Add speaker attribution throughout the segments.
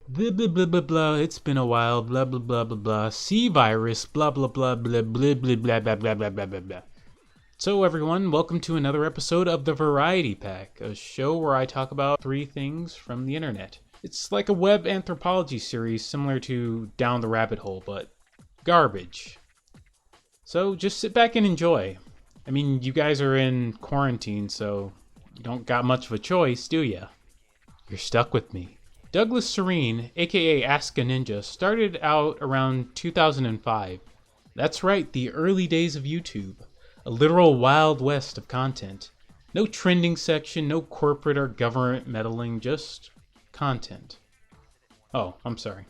Speaker 1: Blah blah blah blah blah. It's been a while. Blah blah blah blah blah. Sea virus. Blah blah blah blah blah blah blah blah blah blah blah blah blah. So everyone, welcome to another episode of the Variety Pack, a show where I talk about 3 things from the internet. It's like a web anthropology series similar to Down the Rabbit Hole, but garbage. So just sit back and enjoy. I mean, you guys are in quarantine, so you don't got much of a choice, do ya? You're stuck with me. Douglas Serene, aka Ask a Ninja, started out around 2005. That's right, the early days of YouTube. A literal wild west of content. No trending section, no corporate or government meddling, just content. Oh, I'm sorry.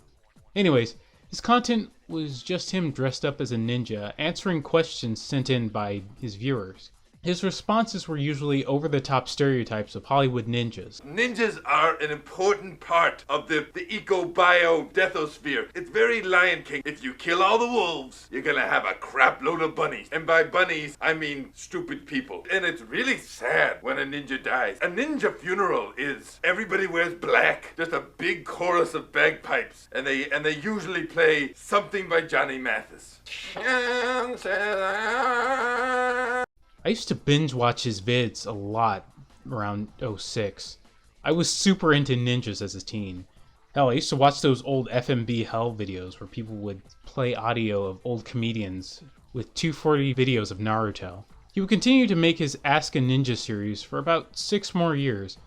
Speaker 1: Anyways, his content was just him dressed up as a ninja, answering questions sent in by his viewers. His responses were usually over-the-top stereotypes of Hollywood ninjas.
Speaker 2: Ninjas are an important part of the eco-bio-deathosphere. It's very Lion King. If you kill all the wolves, you're gonna have a crap load of bunnies. And by bunnies, I mean stupid people. And it's really sad when a ninja dies. A ninja funeral is everybody wears black, just a big chorus of bagpipes. And they usually play something by Johnny Mathis.
Speaker 1: I used to binge watch his vids a lot around '06. I was super into ninjas as a teen. Hell, I used to watch those old FMB Hell videos where people would play audio of old comedians with 240 videos of Naruto. He would continue to make his Ask a Ninja series for about 6 more years.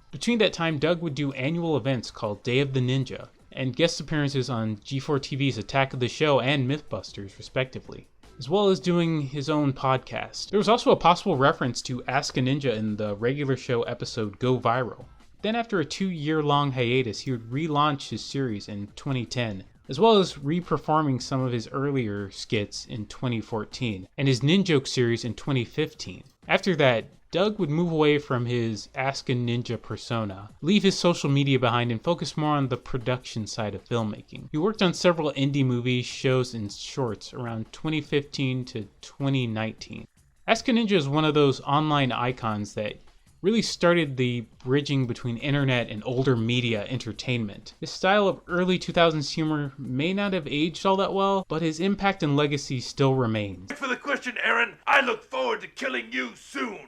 Speaker 1: Between that time, Doug would do annual events called Day of the Ninja, and guest appearances on G4 TV's Attack of the Show and Mythbusters, respectively, as well as doing his own podcast. There was also a possible reference to Ask a Ninja in the regular show episode Go Viral. Then after a 2-year-long hiatus, he would relaunch his series in 2010, as well as re-performing some of his earlier skits in 2014, and his Ninjoke series in 2015. After that, Doug would move away from his Ask a Ninja persona, leave his social media behind, and focus more on the production side of filmmaking. He worked on several indie movies, shows, and shorts around 2015 to 2019. Ask a Ninja is one of those online icons that really started the bridging between internet and older media entertainment. His style of early 2000s humor may not have aged all that well, but his impact and legacy still remains.
Speaker 2: For the question, Aaron, I look forward to killing you soon.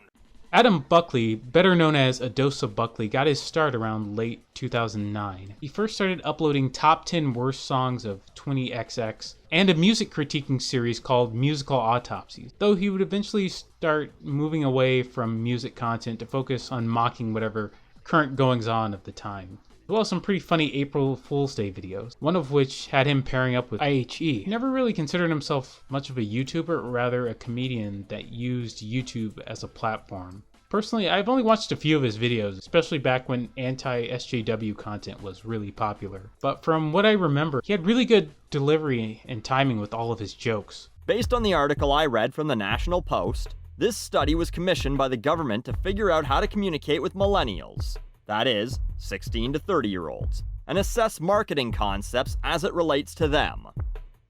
Speaker 1: Adam Buckley, better known as Adosa Buckley, got his start around late 2009. He first started uploading top 10 worst songs of 20XX and a music critiquing series called Musical Autopsies, though he would eventually start moving away from music content to focus on mocking whatever current goings-on of the time, as well as some pretty funny April Fool's Day videos, one of which had him pairing up with IHE. He never really considered himself much of a YouTuber, rather a comedian that used YouTube as a platform. Personally, I've only watched a few of his videos, especially back when anti-SJW content was really popular. But from what I remember, he had really good delivery and timing with all of his jokes.
Speaker 3: Based on the article I read from the National Post, this study was commissioned by the government to figure out how to communicate with millennials. That is, 16 to 30-year-olds, and assess marketing concepts as it relates to them.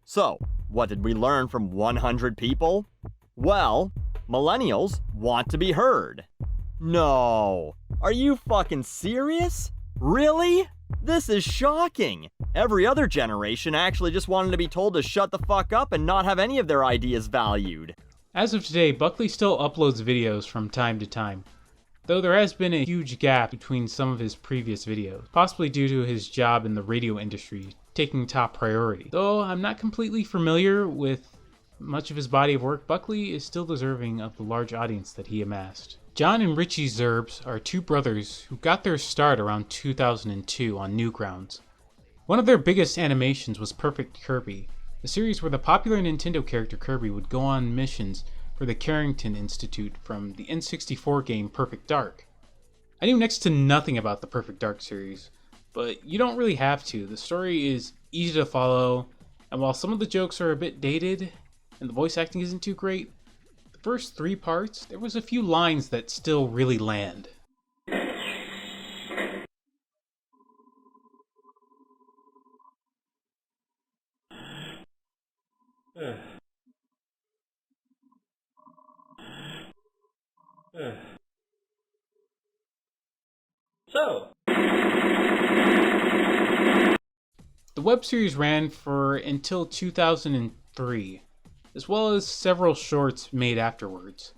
Speaker 3: So, what did we learn from 100 people? Well, millennials want to be heard. No. Are you fucking serious? Really? This is shocking. Every other generation actually just wanted to be told to shut the fuck up and not have any of their ideas valued.
Speaker 1: As of today, Buckley still uploads videos from time to time, though there has been a huge gap between some of his previous videos, possibly due to his job in the radio industry taking top priority. Though I'm not completely familiar with much of his body of work, Buckley is still deserving of the large audience that he amassed. John and Ritchies Zerbs are 2 brothers who got their start around 2002 on Newgrounds. One of their biggest animations was Perfect Kirby, a series where the popular Nintendo character Kirby would go on missions for the Carrington Institute from the N64 game Perfect Dark. I knew next to nothing about the Perfect Dark series, but you don't really have to. The story is easy to follow, and while some of the jokes are a bit dated and the voice acting isn't too great, the first 3 parts, there was a few lines that still really land.
Speaker 4: So,
Speaker 1: web series ran for until 2003, as well as several shorts made afterwards.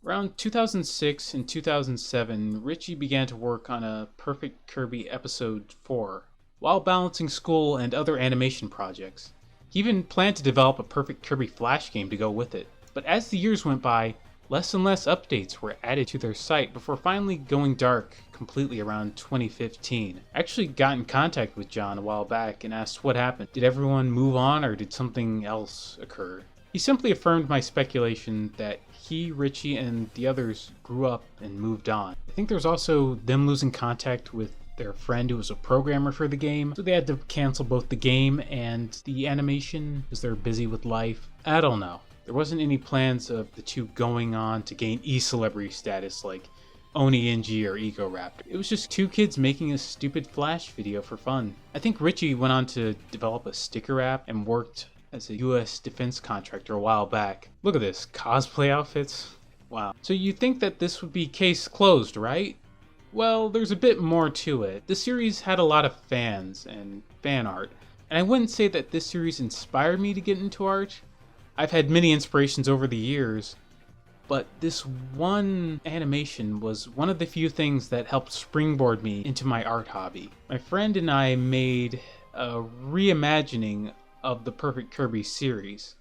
Speaker 1: Around 2006 and 2007, Ritchie began to work on a Perfect Kirby Episode 4, while balancing school and other animation projects. He even planned to develop a Perfect Kirby Flash game to go with it. But as the years went by, less and less updates were added to their site before finally going dark completely around 2015. I actually got in contact with John a while back and asked what happened. Did everyone move on or did something else occur? He simply affirmed my speculation that he, Ritchie, and the others grew up and moved on. I think there's also them losing contact with their friend who was a programmer for the game, so they had to cancel both the game and the animation because they're busy with life. I don't know. There wasn't any plans of the two going on to gain e-celebrity status like Oni NG or Ego Raptor. It was just two kids making a stupid Flash video for fun. I think Ritchie went on to develop a sticker app and worked as a US defense contractor a while back. Look at this, cosplay outfits. Wow. So you think that this would be case closed, right? Well, there's a bit more to it. The series had a lot of fans and fan art, and I wouldn't say that this series inspired me to get into art. I've had many inspirations over the years, but this one animation was one of the few things that helped springboard me into my art hobby. My friend and I made a reimagining of the Perfect Kirby series.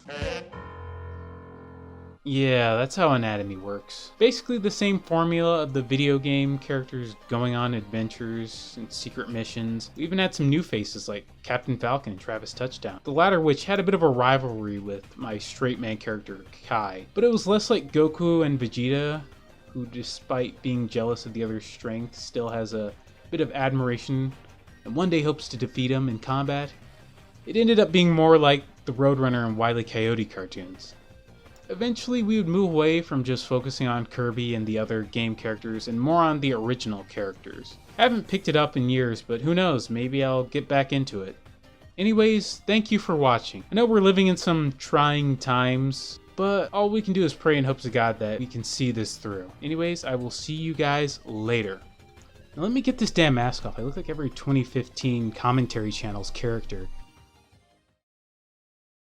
Speaker 1: Yeah, that's how anatomy works. Basically the same formula of the video game, characters going on adventures and secret missions. We even had some new faces like Captain Falcon and Travis Touchdown, the latter which had a bit of a rivalry with my straight man character Kai. But it was less like Goku and Vegeta, who despite being jealous of the other's strength still has a bit of admiration and one day hopes to defeat him in combat. It ended up being more like the Roadrunner and Wile E. Coyote cartoons. Eventually we would move away from just focusing on Kirby and the other game characters and more on the original characters. I haven't picked it up in years, but who knows, maybe I'll get back into it. Anyways, thank you for watching. I know we're living in some trying times, but all we can do is pray in hopes to God that we can see this through. Anyways, I will see you guys later. Now let me get this damn mask off. I look like every 2015 commentary channel's character.